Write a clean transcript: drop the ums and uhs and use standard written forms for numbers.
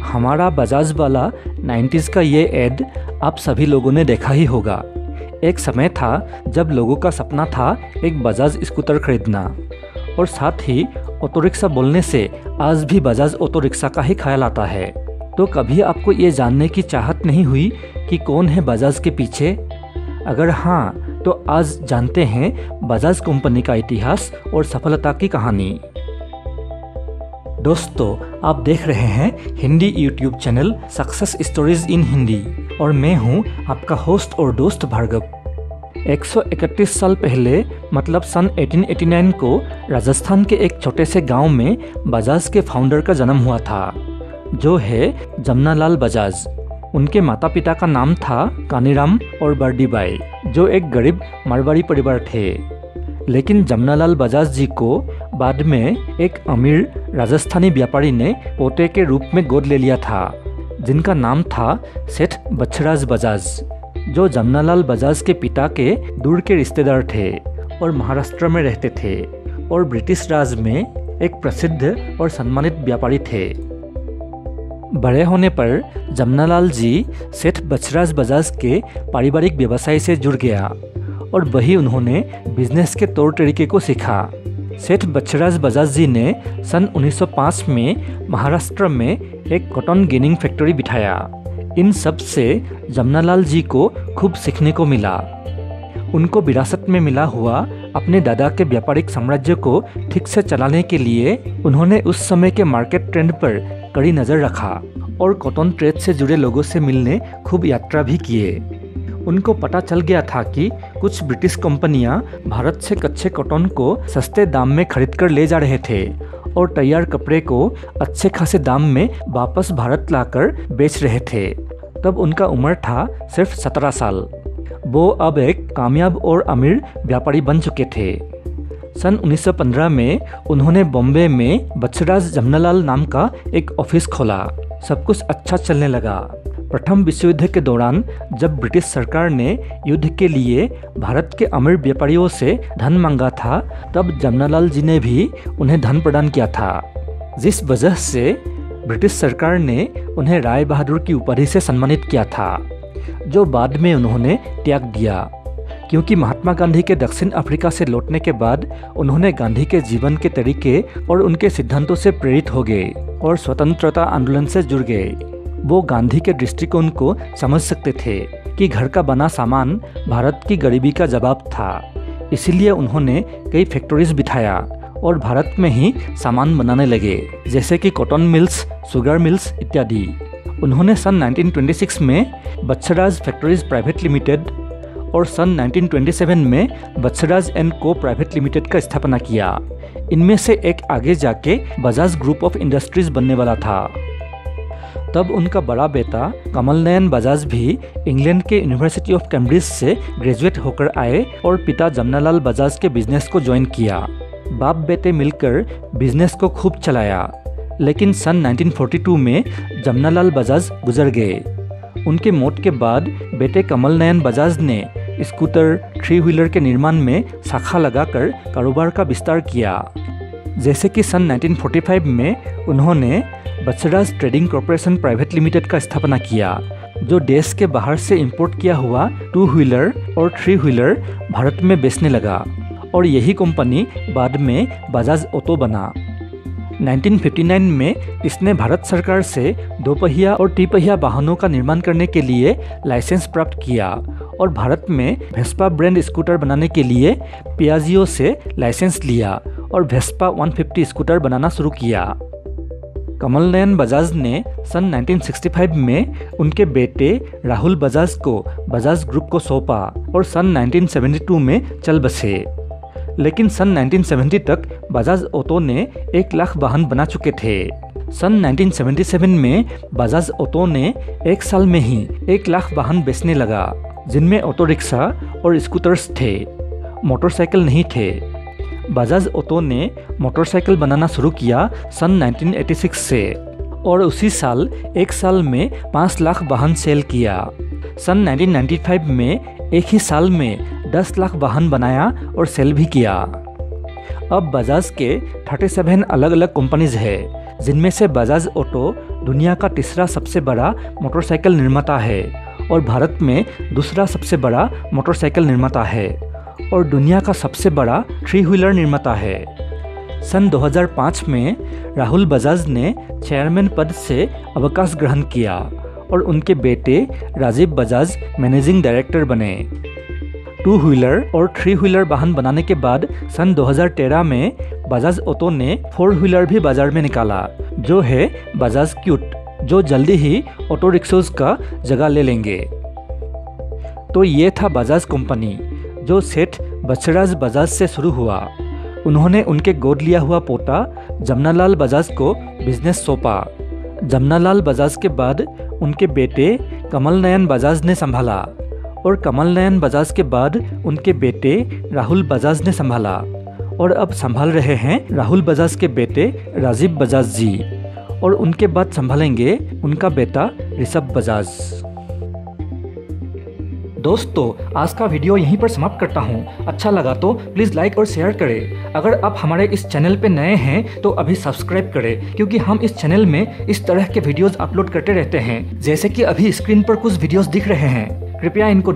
हमारा बजाज वाला 90s का ये एड आप सभी लोगों ने देखा ही होगा। एक समय था जब लोगों का सपना था एक बजाज स्कूटर खरीदना, और साथ ही ऑटो रिक्शा बोलने से आज भी बजाज ऑटो रिक्शा का ही ख्याल आता है। तो कभी आपको ये जानने की चाहत नहीं हुई कि कौन है बजाज के पीछे? अगर हाँ, तो आज जानते हैं बजाज कंपनी का इतिहास और सफलता की कहानी। दोस्तों, आप देख रहे हैं Hindi YouTube channel success stories in Hindi, और मैं हूं आपका होस्ट और दोस्त भार्गव। 131 साल पहले मतलब सन 1889 को राजस्थान के एक छोटे से गांव में बजाज के फाउंडर का जन्म हुआ था, जो है जमनालाल बजाज। उनके माता पिता का नाम था कानीराम और बर्डीबाई, जो एक गरीब मारवाड़ी परिवार थे। लेकिन जमनालाल बजाज जी को बाद में एक अमीर राजस्थानी व्यापारी ने पोते के रूप में गोद ले लिया था, जिनका नाम था सेठ बच्छराज बजाज, जो जमनालाल बजाज के पिता के दूर के रिश्तेदार थे और महाराष्ट्र में रहते थे, और ब्रिटिश राज में एक प्रसिद्ध और सम्मानित व्यापारी थे। बड़े होने पर जमनालाल जी सेठ बच्छराज बजाज के पारिवारिक व्यवसाय से जुड़ गया, और वही उन्होंने बिजनेस के तौर तरीके को सीखा। सेठ बच्छराज बजाज जी ने सन 1905 में महाराष्ट्र में एक कॉटन गिनिंग फैक्ट्री बिठाया। इन सब से जमनालाल जी को खूब सीखने को मिला। उनको विरासत में मिला हुआ अपने दादा के व्यापारिक साम्राज्य को ठीक से चलाने के लिए उन्होंने उस समय के मार्केट ट्रेंड पर कड़ी नज़र रखा और कॉटन ट्रेड से जुड़े लोगों से मिलने खूब यात्रा भी किए। उनको पता चल गया था कि कुछ ब्रिटिश कंपनियां भारत से कच्चे कॉटन को सस्ते दाम में खरीद कर ले जा रहे थे और तैयार कपड़े को अच्छे खासे दाम में वापस भारत लाकर बेच रहे थे। तब उनका उम्र था सिर्फ 17 साल। वो अब एक कामयाब और अमीर व्यापारी बन चुके थे। सन 1915 में उन्होंने बॉम्बे में बच्छराज जमनालाल नाम का एक ऑफिस खोला। सब कुछ अच्छा चलने लगा। प्रथम विश्व युद्ध के दौरान जब ब्रिटिश सरकार ने युद्ध के लिए भारत के अमीर व्यापारियों से धन मांगा था, तब जमनालाल जी ने भी उन्हें धन प्रदान किया था, जिस वजह से ब्रिटिश सरकार ने उन्हें राय बहादुर की उपाधि से सम्मानित किया था, जो बाद में उन्होंने त्याग दिया, क्योंकि महात्मा गांधी के दक्षिण अफ्रीका से लौटने के बाद उन्होंने गांधी के जीवन के तरीके और उनके सिद्धांतों से प्रेरित हो गए और स्वतंत्रता आंदोलन से जुड़ गए। वो गांधी के दृष्टिकोण को समझ सकते थे कि घर का बना सामान भारत की गरीबी का जवाब था। इसीलिए उन्होंने कई फैक्ट्रीज बिठाया और भारत में ही सामान बनाने लगे, जैसे कि कॉटन मिल्स, शुगर मिल्स इत्यादि। उन्होंने सन 1926 में बच्छराज फैक्ट्रीज प्राइवेट लिमिटेड और सन 1927 में बच्छराज एंड को प्राइवेट लिमिटेड का स्थापना किया। इनमें से एक आगे जाके बजाज ग्रुप ऑफ इंडस्ट्रीज बनने वाला था। तब उनका बड़ा बेटा कमल नयन बजाज भी इंग्लैंड के यूनिवर्सिटी ऑफ कैम्ब्रिज से ग्रेजुएट होकर आए और पिता जमनालाल बजाज के बिजनेस को ज्वाइन किया। बाप बेटे मिलकर बिजनेस को खूब चलाया, लेकिन सन 1942 में जमनालाल बजाज गुजर गए। उनके मौत के बाद बेटे कमल नयन बजाज ने स्कूटर, 3 व्हीलर के निर्माण में शाखा लगाकर कारोबार का विस्तार किया। जैसे कि सन 1945 में उन्होंने Bachhraj trading corporation private limited का स्थापना किया, जो देश के बाहर से इंपोर्ट किया हुआ 2 व्हीलर और 3 व्हीलर भारत में बेचने लगा, और यही कंपनी बाद में बजाज ऑटो बना। 1959 में इसने भारत सरकार से 2 पहिया और 3 पहिया वाहनों का निर्माण करने के लिए लाइसेंस प्राप्त किया, और भारत में वेस्पा ब्रांड स्कूटर बनाने के लिए पियाजियो से लाइसेंस लिया और वेस्पा 150 स्कूटर बनाना शुरू किया। कमल नयन बजाज ने सन 1965 में उनके बेटे राहुल बजाज को बजाज ग्रुप को सौंपा और सन 1972 में चल बसे। लेकिन सन 1970 तक बजाज ऑटो ने 1 लाख वाहन बना चुके थे। सन 1977 में बजाज ऑटो ने 1 साल में ही 1 लाख वाहन बेचने लगा, जिनमें ऑटो रिक्शा और स्कूटर्स थे, मोटरसाइकिल नहीं थे। बजाज ऑटो ने मोटरसाइकिल बनाना शुरू किया सन 1986 से, और उसी साल 1 साल में 5 लाख वाहन सेल किया। सन 1995 में एक ही साल में 10 लाख वाहन बनाया और सेल भी किया। अब बजाज के 37 अलग अलग कंपनीज है, जिनमें से बजाज ऑटो दुनिया का तीसरा सबसे बड़ा मोटरसाइकिल निर्माता है और भारत में दूसरा सबसे बड़ा मोटरसाइकिल निर्माता है और दुनिया का सबसे बड़ा 3 व्हीलर निर्माता है। सन 2005 में राहुल बजाज ने चेयरमैन पद से अवकाश ग्रहण किया और उनके बेटे राजीव बजाज मैनेजिंग डायरेक्टर बने। 2 व्हीलर और 3 व्हीलर वाहन बनाने के बाद सन 2013 में बजाज ऑटो ने 4 व्हीलर भी बाजार में निकाला, जो है बजाज क्यूट, जो जल्दी ही ऑटो रिक्शोज का जगह ले लेंगे। तो ये था बजाज कंपनी, जो सेठ बछराज बजाज से शुरू हुआ। उन्होंने उनके गोद लिया हुआ पोता जमनालाल बजाज को बिजनेस सौंपा। जमनालाल बजाज के बाद उनके बेटे कमल नयन बजाज ने संभाला और कमल नयन बजाज के बाद उनके बेटे राहुल बजाज ने संभाला और अब संभाल रहे हैं राहुल बजाज के बेटे राजीव बजाज जी और उनके बाद संभालेंगे उनका बेटा ऋषभ बजाज। दोस्तों, आज का वीडियो यहीं पर समाप्त करता हूँ। अच्छा लगा तो प्लीज़ लाइक और शेयर करें। अगर आप हमारे इस चैनल पे नए हैं तो अभी सब्सक्राइब करें, क्योंकि हम इस चैनल में इस तरह के वीडियोस अपलोड करते रहते हैं, जैसे कि अभी स्क्रीन पर कुछ वीडियोस दिख रहे हैं। कृपया इनको